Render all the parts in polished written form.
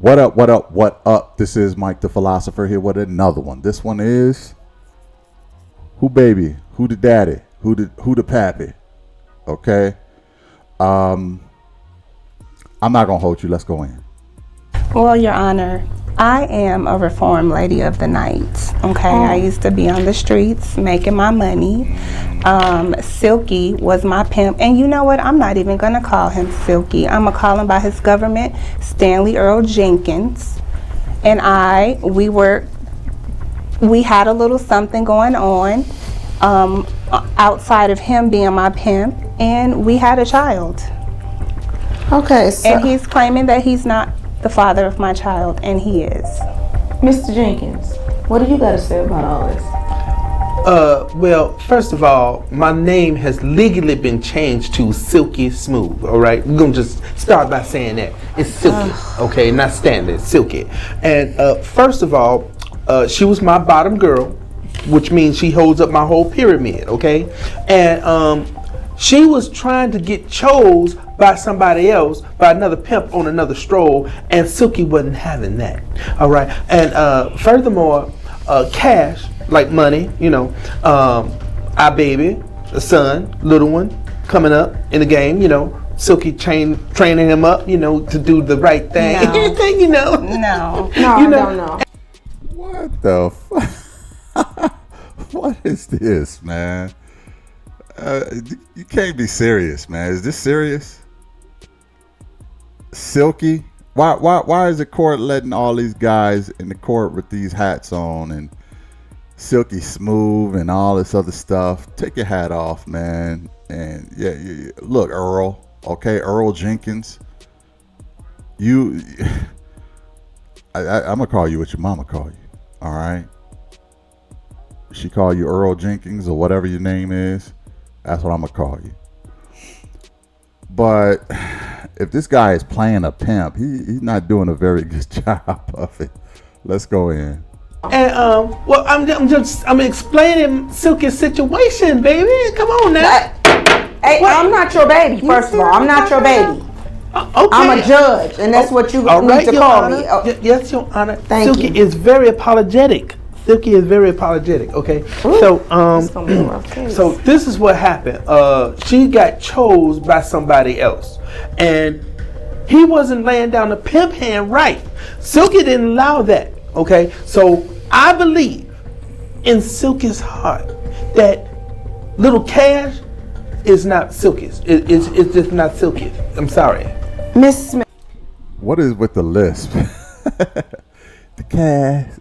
What up, what up, what up? This is Mike the Philosopher here with another one. This one is who baby, who the daddy, who the pappy. Okay? I'm not gonna hold you. Let's go in. Well, Your Honor, I am a reformed lady of the night. Okay, I used to be on the streets making my money. Silky was my pimp, and you know what? I'm not even gonna call him Silky. I'm gonna call him by his government, Stanley Earl Jenkins. And we had a little something going on outside of him being my pimp, and we had a child. Okay, so And he's claiming that he's not the father of my child, and he is. Mr. Jenkins, what do you got to say about all this? Well, first of all, my name has legally been changed to Silky Smooth, all right? We're going to just start by saying that. It's Silky, okay? Not Standard, Silky. And first of all, she was my bottom girl, which means she holds up my whole pyramid, okay? And she was trying to get chose by somebody else, by another pimp on another stroll, and Silky wasn't having that, all right? And furthermore, cash, like money, you know, our baby, a son, little one, coming up in the game, you know, Silky training him up, you know, to do the right thing, No. you know. No. No, You I know- don't know. What the fuck? What is this, man? You can't be serious, man. Is this serious? Silky? Why is the court letting all these guys in the court with these hats on and Silky Smooth and all this other stuff? Take your hat off, man. And yeah, look, Earl. Okay, Earl Jenkins. I'm gonna call you what your mama call you. All right. She call you Earl Jenkins or whatever your name is. That's what I'm gonna call you. But if this guy is playing a pimp, he's not doing a very good job of it. Let's go in. And well, I'm explaining Silky's situation, baby. Come on now. Hey, I'm not your baby, first of all. I'm not your baby. Okay. I'm a judge, and that's what you All need right, to Your call Honor. me. Oh, Yes, Your Honor. Thank Silky you. is very apologetic. Silky is very apologetic. Okay. Ooh, So it's gonna be a rough case. so this is what happened. She got chose by somebody else, and he wasn't laying down the pimp hand right. Silky didn't allow that. Okay. So I believe in Silky's heart that little Cash is not Silky's. It's just not Silky's. I'm sorry. Miss Smith, What is with the lisp?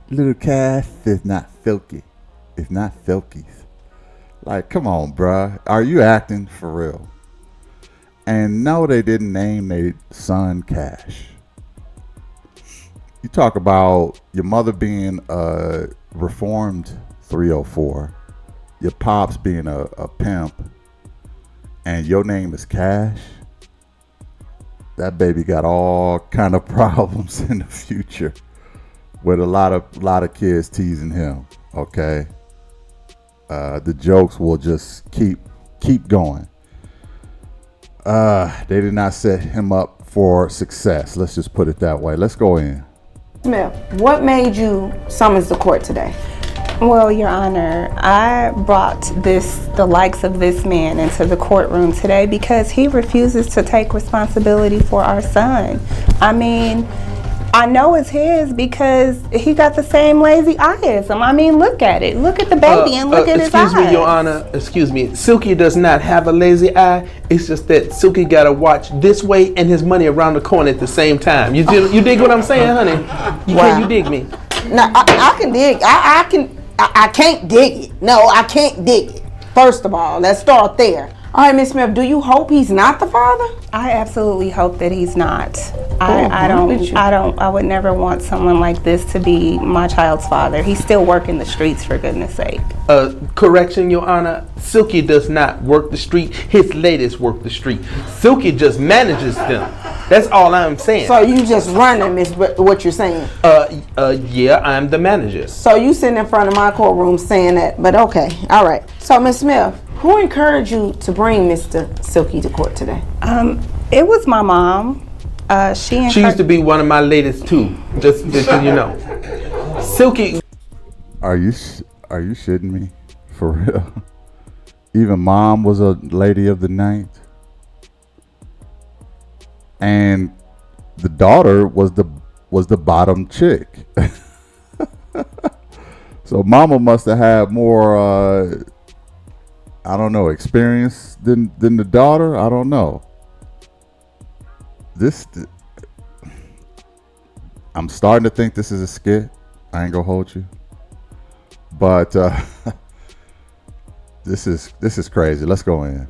Little Cash is not Silky. It's not Silky's. Like, come on, bruh. Are you acting for real? And no, they didn't name their son Cash. You talk about your mother being a reformed 304, your pops being a pimp, and your name is Cash. That baby got all kind of problems in the future with a lot of kids teasing him. Okay, the jokes will just keep going. They did not set him up for success. Let's just put it that way. Let's go in. Smith, what made you summons the court today? Well, Your Honor, I brought the likes of this man into the courtroom today because he refuses to take responsibility for our son. I mean, I know it's his because he got the same lazy eye as him. I mean, look at it. Look at the baby and look at his eyes. Excuse me, Your Honor. Excuse me. Silky does not have a lazy eye. It's just that Silky got to watch this way and his money around the corner at the same time. You dig what I'm saying, honey? Can you dig me? No, I can dig. I can't dig it. No, I can't dig it. First of all, let's start there. All right, Miss Smith, do you hope he's not the father? I absolutely hope that he's not. I would never want someone like this to be my child's father. He's still working the streets, for goodness sake. Correction, Your Honor. Silky does not work the street. His ladies work the street. Silky just manages them. That's all I'm saying. So you just running, Miss, what you're saying? Yeah, I'm the manager. So you sitting in front of my courtroom saying that, but okay, all right. So Miss Smith, who encouraged you to bring Mr. Silky to court today? It was my mom. She She used to be one of my latest too. Just so you know. Silky. Are you shitting me? For real? Even mom was a lady of the night. And the daughter was the bottom chick. So mama must have had more I don't know, experience than the daughter. I don't know. I'm starting to think this is a skit. I ain't gonna hold you. But this is crazy. Let's go in.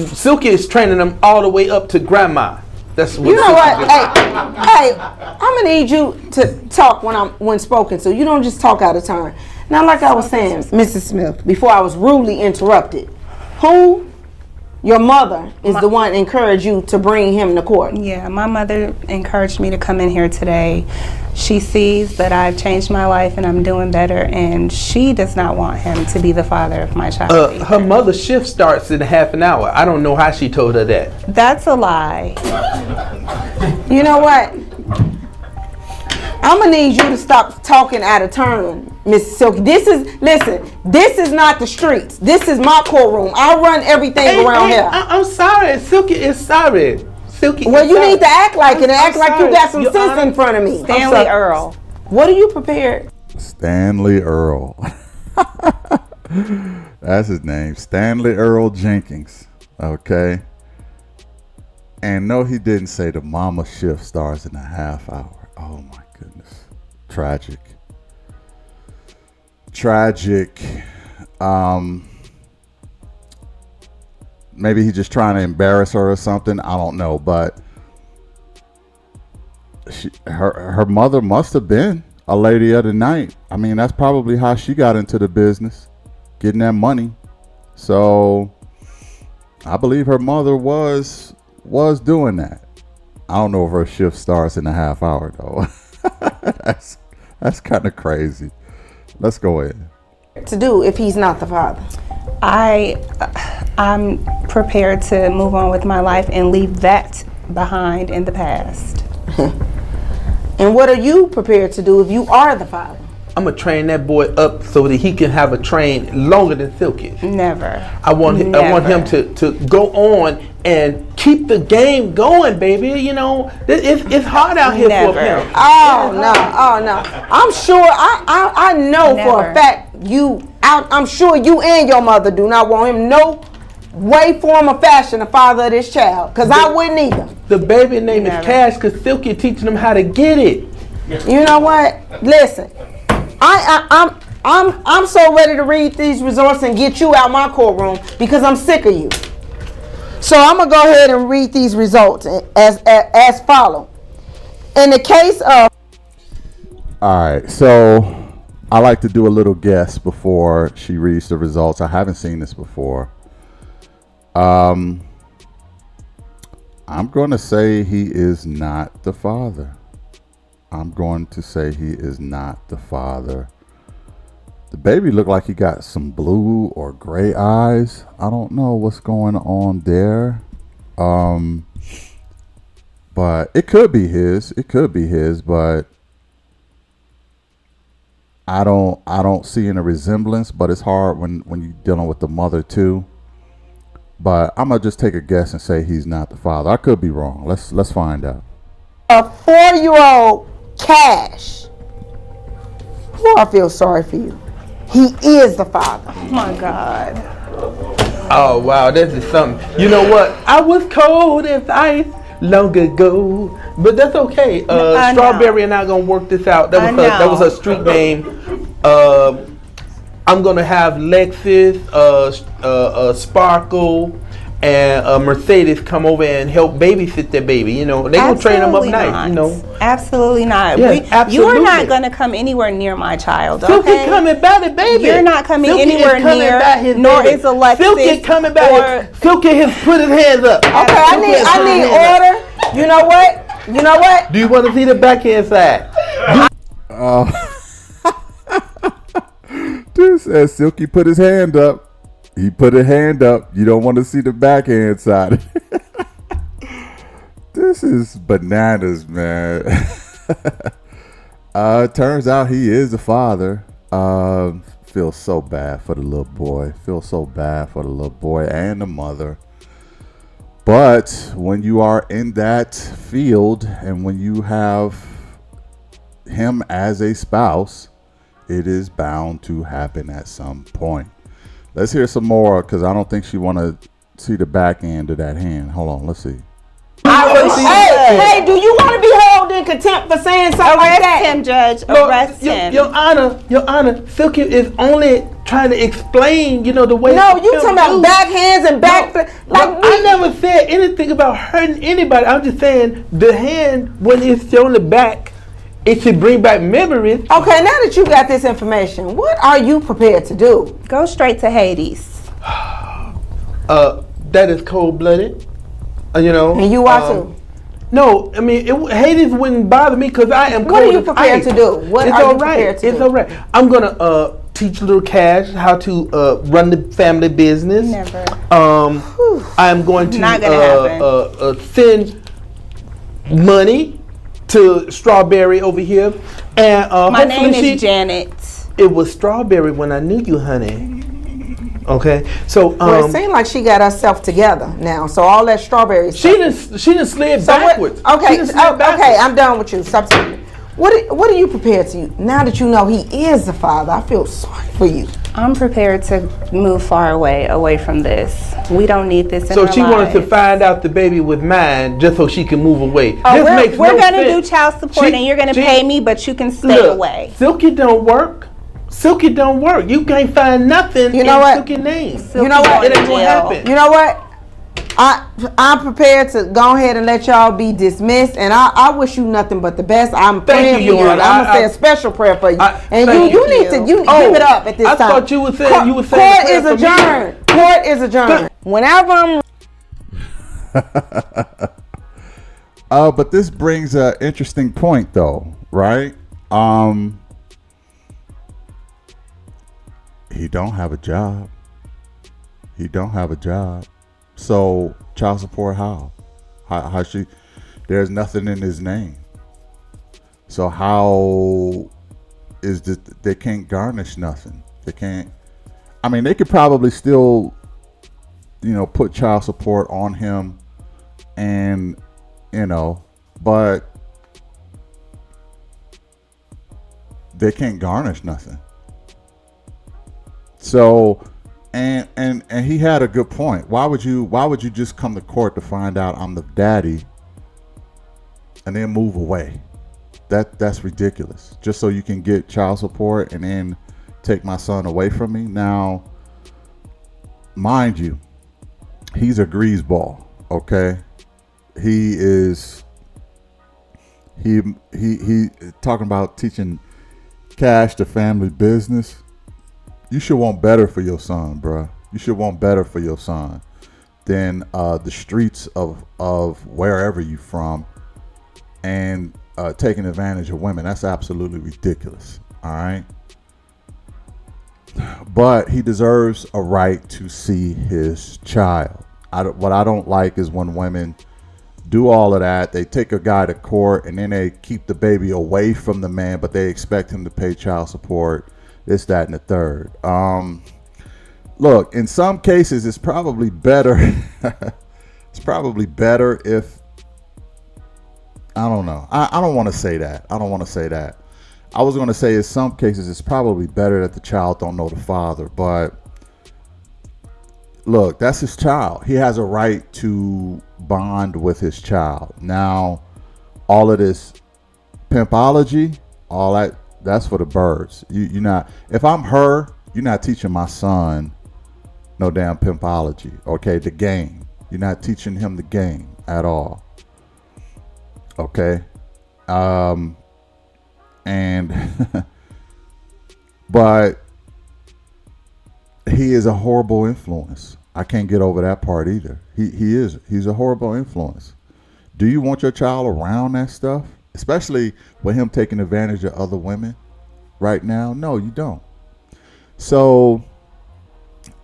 Silky is training them all the way up to grandma. That's what. You know what? Hey, I'm gonna need you to talk when spoken to. You don't just talk out of turn. Now, like I was saying, Mrs. Smith, before I was rudely interrupted, your mother is the one encouraged you to bring him to court. Yeah, my mother encouraged me to come in here today. She sees that I've changed my life and I'm doing better, and she does not want him to be the father of my child. Her mother's shift starts in half an hour. I don't know how she told her that. That's a lie. You know what? I'm gonna need you to stop talking out of turn, Miss Silky. This is not the streets. This is my courtroom. I run everything around here. I'm sorry. Silky is sorry. Silky. Well, you need to act like it and act I'm like you sorry. got some Your sense Honor, in front of me. Stanley Earl. What are you prepared? Stanley Earl. That's his name. Stanley Earl Jenkins. Okay. And no, he didn't say the mama shift starts in a half hour. Oh my goodness. Tragic. Maybe he's just trying to embarrass her or something. I don't know, but her mother must have been a lady of the night. I mean, that's probably how she got into the business, getting that money. So I believe her mother was doing that. I don't know if her shift starts in a half hour though. That's kind of crazy. Let's go in. To do if he's not the father. I'm prepared to move on with my life and leave that behind in the past. And what are you prepared to do if you are the father? I'm gonna train that boy up so that he can have a train longer than Silky. Never. I want him to go on and keep the game going, baby. You know, it's hard out here for him. Oh no. I'm sure I know for a fact I'm sure you and your mother do not want him no way, form, or fashion the father of this child. Cause I wouldn't either. The baby name is Cash because Silky teaching him how to get it. You know what? Listen. I'm so ready to read these results and get you out my courtroom because I'm sick of you. So I'm gonna go ahead and read these results as follow. In the case of. All right, so I like to do a little guess before she reads the results. I haven't seen this before. I'm going to say he is not the father. The baby looked like he got some blue or gray eyes. I don't know what's going on there. But it could be his. But I don't see any resemblance, but it's hard when you're dealing with the mother too. But I'm gonna just take a guess and say he's not the father. I could be wrong. Let's find out. A 4-year-old Cash. Oh, I feel sorry for you. He is the father. Oh my God. Oh wow, this is something. You know what? I was cold as ice long ago, but that's okay. Strawberry and I gonna work this out. That was her street name. I'm gonna have Lexus, Sparkle, and Mercedes come over and help babysit their baby. You know, they gonna train them up nice. You know, absolutely not. Yes, You are not gonna come anywhere near my child. Okay? Silky coming by the baby. You're not coming Silky anywhere near. Nor is Alexis. Silky coming by. Silky has put his hands up. Okay, I need order. You know what? Do you want to see the backhand side? Dude says Silky put his hand up. He put a hand up. You don't want to see the backhand side. This This is bananas, man. Turns out he is the father. Feel so bad for the little boy. Feel so bad for the little boy and the mother. But when you are in that field and when you have him as a spouse, it is bound to happen at some point. Let's hear some more because I don't think she want to see the back end of that hand. Hold on, let's see. Hey, do you want to be held in contempt for saying something like that? Arrest him, Judge. No, Arrest him. Your Honor, Silky is only trying to explain, the way. No, you talking about backhands and back. I never said anything about hurting anybody. I'm just saying the hand, when it's on the back, it should bring back memories. Okay, now that you got this information, what are you prepared to do? Go straight to Hades. That is cold-blooded. And you are too. No, I mean, Hades wouldn't bother me because I am cold. What are you prepared to do? What are you prepared to do? It's all right. I'm gonna teach little Cash how to run the family business. Never. I'm going to Not gonna happen. send money to Strawberry over here, and My name is Janet. It was Strawberry when I knew you, honey. Okay, so Well, it seems like she got herself together now. So all that strawberry stuff. she done slid backwards. Okay, I'm done with you. Stop saying. What are you prepared to? Now that you know he is the father, I feel sorry for you. I'm prepared to move far away from this. We don't need this in So our she wanted to lives. find out the baby was mine just so she can move away. We're gonna do child support and you're gonna pay me, but you can stay away. Silky don't work. Silky don't work. You can't find nothing in Silky name. You know what? It ain't gonna happen. You know what? I'm prepared to go ahead and let y'all be dismissed, and I wish you nothing but the best. I'm praying for you. I'm gonna say a special prayer for you, and you need to give it up at this time. I thought you were saying you were saying court is adjourned. Court is adjourned. Whenever I'm But this brings an interesting point, though, right? He don't have a job. He don't have a job. So child support how? How she? There's nothing in his name. So how is this? They can't garnish nothing. They can't. I mean, they could probably still, put child support on him, and but they can't garnish nothing. So, and he had a good point. Why would you just come to court to find out I'm the daddy, and then move away? That's ridiculous. Just so you can get child support and then take my son away from me. Now, mind you, he's a greaseball. Okay, he talking about teaching Cash the family business. You should want better for your son, bruh. You should want better for your son than the streets of wherever you from and taking advantage of women. That's absolutely ridiculous. All right. But he deserves a right to see his child. What I don't like is when women do all of that. They take a guy to court and then they keep the baby away from the man, but they expect him to pay child support. This, that, and the third. Look, in some cases, it's probably better. It's probably better if, I don't know. I don't want to say that. I was going to say in some cases, it's probably better that the child don't know the father. But look, that's his child. He has a right to bond with his child. Now, all of this pimpology, all that, that's for the birds. You're not. If I'm her, you're not teaching my son no damn pimpology. Okay, the game. You're not teaching him the game at all. Okay, and but he is a horrible influence. I can't get over that part either. He's a horrible influence. Do you want your child around that stuff? Especially with him taking advantage of other women right now? No, you don't. So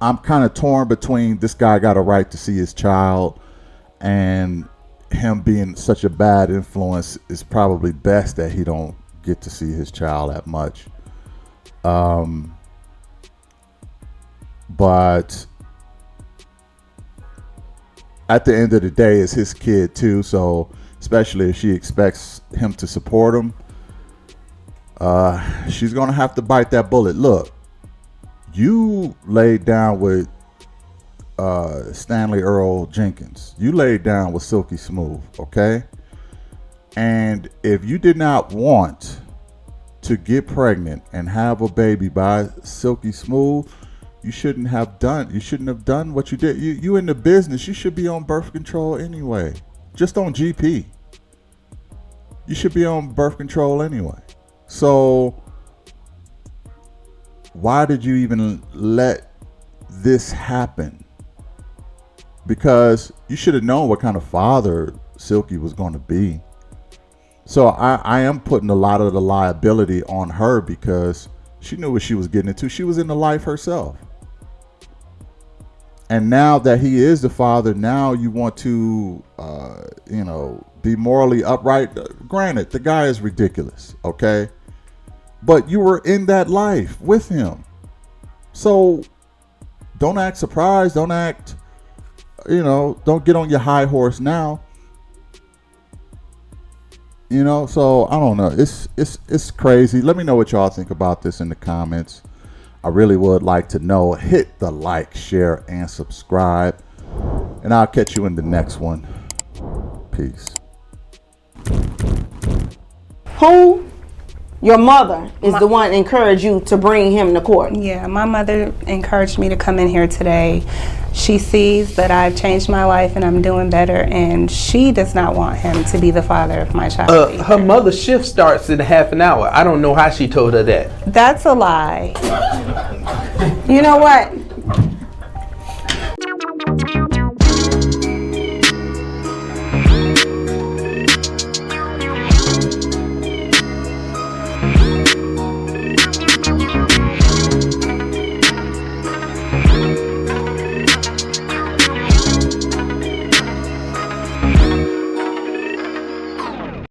I'm kind of torn between this guy got a right to see his child and him being such a bad influence, it's probably best that he don't get to see his child that much. But at the end of the day, it's his kid too. So especially if she expects him to support him, she's gonna have to bite that bullet. Look, you laid down with Stanley Earl Jenkins. You laid down with Silky Smooth, okay? And if you did not want to get pregnant and have a baby by Silky Smooth, you shouldn't have done what you did. You in the business, you should be on birth control anyway. Just on GP. You should be on birth control anyway. So why did you even let this happen? Because you should have known what kind of father Silky was going to be. So I am putting a lot of the liability on her because she knew what she was getting into. She was in the life herself. And now that he is the father, now you want to, be morally upright. Granted, the guy is ridiculous, okay? But you were in that life with him. So don't act surprised. Don't act, don't get on your high horse now. So I don't know. It's crazy. Let me know what y'all think about this in the comments. I really would like to know. Hit the like, share, and subscribe. And I'll catch you in the next one. Peace. Who? Your mother is the one that encouraged you to bring him to court. Yeah, my mother encouraged me to come in here today. She sees that I've changed my life and I'm doing better, and she does not want him to be the father of my child. Her mother's shift starts in half an hour. I don't know how she told her that. That's a lie. You know what?